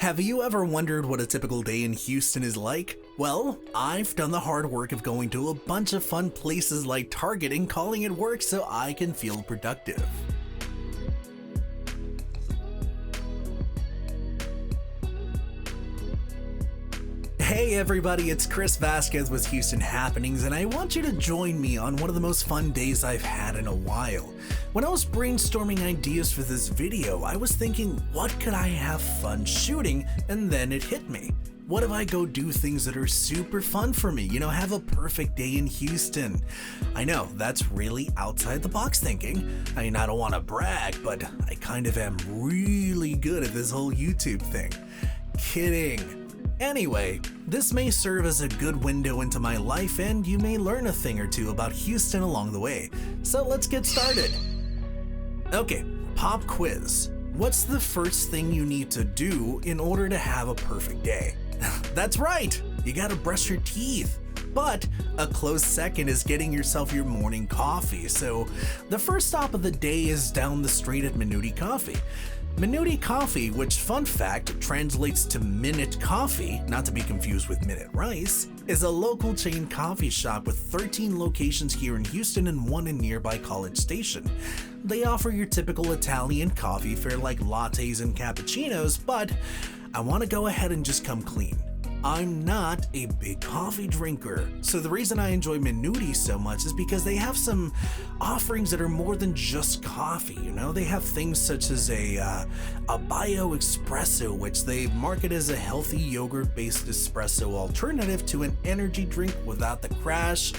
Have you ever wondered what a typical day in Houston is like? Well, I've done the hard work of going to a bunch of fun places like Target and calling it work so I can feel productive. Hey everybody, it's Chris Vasquez with Houston Happenings, and I want you to join me on one of the most fun days I've had in a while. When I was brainstorming ideas for this video, I was thinking, what could I have fun shooting? And then it hit me. What if I go do things that are super fun for me? Have a perfect day in Houston. I know, that's really outside the box thinking. I don't want to brag, but I kind of am really good at this whole YouTube thing. Kidding. Anyway, this may serve as a good window into my life and you may learn a thing or two about Houston along the way. So let's get started. Okay, pop quiz. What's the first thing you need to do in order to have a perfect day? That's right, you gotta brush your teeth. But a close second is getting yourself your morning coffee. So the first stop of the day is down the street at Minuti Coffee. Minuti Coffee, which fun fact translates to minute coffee, not to be confused with minute rice, is a local chain coffee shop with 13 locations here in Houston and one in nearby College Station. They offer your typical Italian coffee fare like lattes and cappuccinos, but I want to go ahead and just come clean. I'm not a big coffee drinker, so the reason I enjoy Minuti so much is because they have some offerings that are more than just coffee. They have things such as a bio espresso, which they market as a healthy yogurt-based espresso alternative to an energy drink without the crash,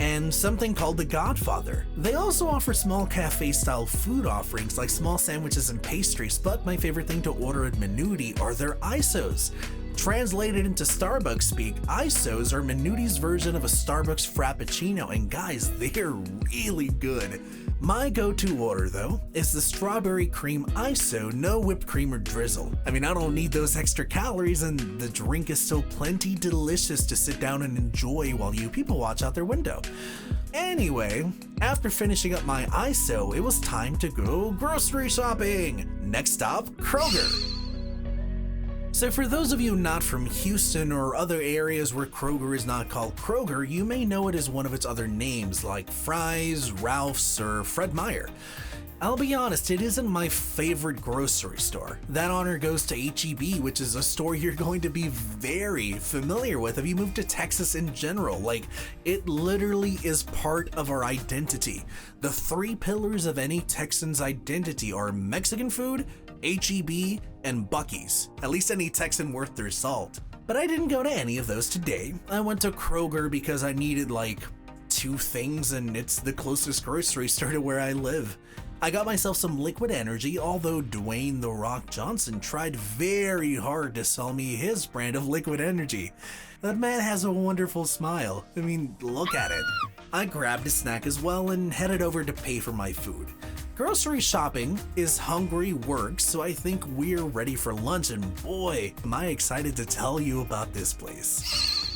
and something called the Godfather. They also offer small cafe-style food offerings like small sandwiches and pastries, but my favorite thing to order at Minuti are their ISOs. Translated into Starbucks speak, ISOs are Minuti's version of a Starbucks Frappuccino, and guys, they're really good. My go-to order, though, is the strawberry cream ISO, no whipped cream or drizzle. I don't need those extra calories, and the drink is still plenty delicious to sit down and enjoy while you people watch out their window. Anyway, after finishing up my ISO, it was time to go grocery shopping. Next stop, Kroger. So for those of you not from Houston or other areas where Kroger is not called Kroger, you may know it as one of its other names like Fry's, Ralph's, or Fred Meyer. I'll be honest, it isn't my favorite grocery store. That honor goes to H-E-B, which is a store you're going to be very familiar with if you move to Texas in general. It literally is part of our identity. The three pillars of any Texan's identity are Mexican food, H-E-B, and Buc-ee's. At least any Texan worth their salt. But I didn't go to any of those today. I went to Kroger because I needed two things, and it's the closest grocery store to where I live. I got myself some Liquid Energy, although Dwayne "The Rock" Johnson tried very hard to sell me his brand of Liquid Energy. That man has a wonderful smile. Look at it. I grabbed a snack as well and headed over to pay for my food. Grocery shopping is hungry work, so I think we're ready for lunch, and boy, am I excited to tell you about this place.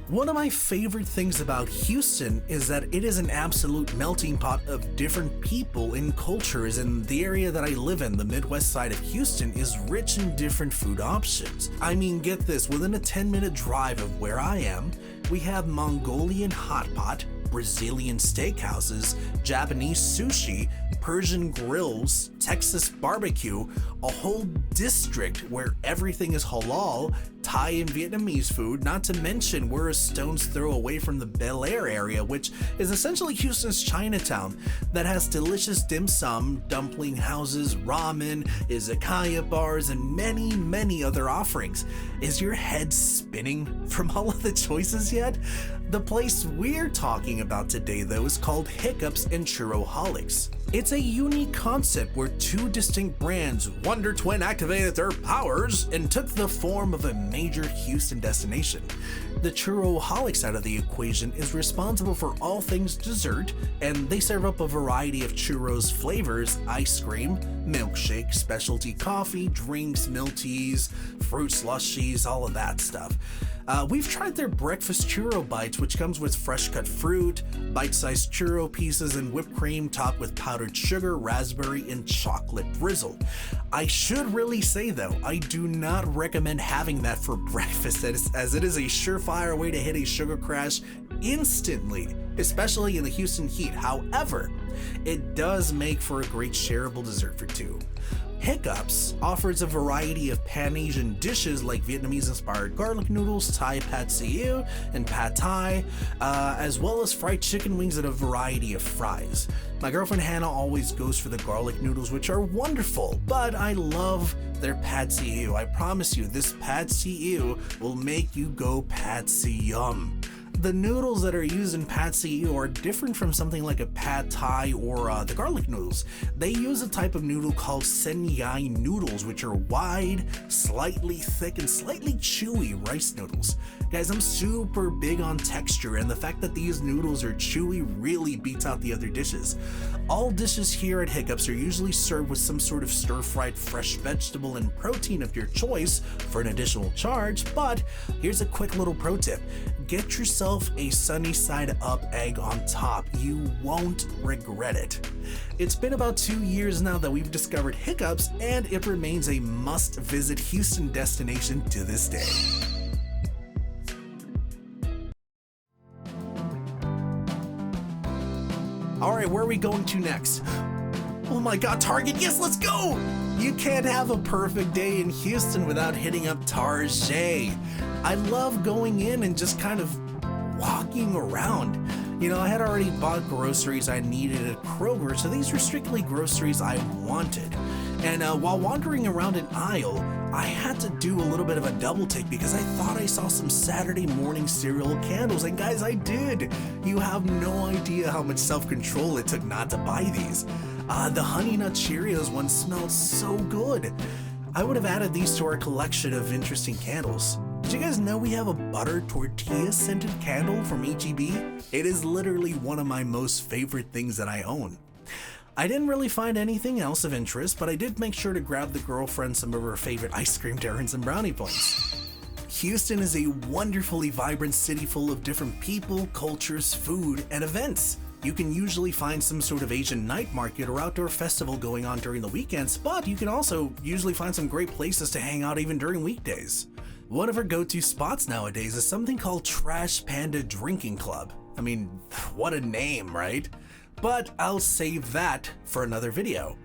One of my favorite things about Houston is that it is an absolute melting pot of different people and cultures, and the area that I live in, the Midwest side of Houston, is rich in different food options. Get this, within a 10-minute drive of where I am, we have Mongolian hot pot, Brazilian steakhouses, Japanese sushi, Persian grills, Texas barbecue, a whole district where everything is halal, Thai and Vietnamese food, not to mention we're a stone's throw away from the Bel Air area, which is essentially Houston's Chinatown, that has delicious dim sum, dumpling houses, ramen, izakaya bars, and many, many other offerings. Is your head spinning from all of the choices yet? The place we're talking about today, though, is called Hiccups and Churroholics. It's a unique concept where two distinct brands, Wonder Twin, activated their powers and took the form of a major Houston destination. The Churroholic side of the equation is responsible for all things dessert, and they serve up a variety of churros flavors: ice cream, milkshake, specialty coffee, drinks, milk teas, fruit slushies, all of that stuff. We've tried their breakfast churro bites, which comes with fresh cut fruit, bite-sized churro pieces, and whipped cream topped with powdered sugar, raspberry, and chocolate drizzle. I should really say though, I do not recommend having that for breakfast as it is a surefire way to hit a sugar crash instantly, especially in the Houston heat. However, it does make for a great shareable dessert for two. Hiccups offers a variety of Pan-Asian dishes like Vietnamese-inspired garlic noodles, Thai pad see ew, and pad thai, as well as fried chicken wings and a variety of fries. My girlfriend Hannah always goes for the garlic noodles, which are wonderful, but I love their pad see ew. I promise you, this pad see ew will make you go pad see yum. The noodles that are used in pad see ew are different from something like a pad thai or the garlic noodles. They use a type of noodle called sen yai noodles, which are wide, slightly thick, and slightly chewy rice noodles. Guys, I'm super big on texture, and the fact that these noodles are chewy really beats out the other dishes. All dishes here at Hiccups are usually served with some sort of stir-fried fresh vegetable and protein of your choice for an additional charge, but here's a quick little pro tip. Get yourself a sunny side up egg on top. You won't regret it. It's been about 2 years now that we've discovered Hiccups, and it remains a must-visit Houston destination to this day. Alright, where are we going to next? Oh my god, Target, yes, let's go! You can't have a perfect day in Houston without hitting up Target. I love going in and just kind of walking around. You know, I had already bought groceries I needed at Kroger, so these were strictly groceries I wanted. And while wandering around an aisle, I had to do a little bit of a double take because I thought I saw some Saturday morning cereal candles, and guys, I did. You have no idea how much self-control it took not to buy these. The Honey Nut Cheerios one smelled so good. I would have added these to our collection of interesting candles. Did you guys know we have a butter tortilla scented candle from H-E-B? It is literally one of my most favorite things that I own. I didn't really find anything else of interest, but I did make sure to grab the girlfriend some of her favorite ice cream to earn some brownie points. Houston is a wonderfully vibrant city full of different people, cultures, food, and events. You can usually find some sort of Asian night market or outdoor festival going on during the weekends, but you can also usually find some great places to hang out even during weekdays. One of our go-to spots nowadays is something called Trash Panda Drinking Club. I mean, what a name, right? But I'll save that for another video.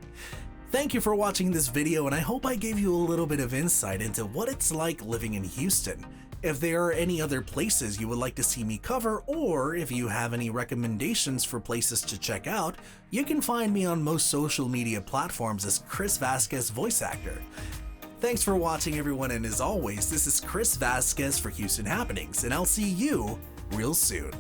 Thank you for watching this video, and I hope I gave you a little bit of insight into what it's like living in Houston. If there are any other places you would like to see me cover, or if you have any recommendations for places to check out, you can find me on most social media platforms as Chris Vasquez Voice Actor. Thanks for watching, everyone, and as always, this is Chris Vasquez for Houston Happenings, and I'll see you real soon.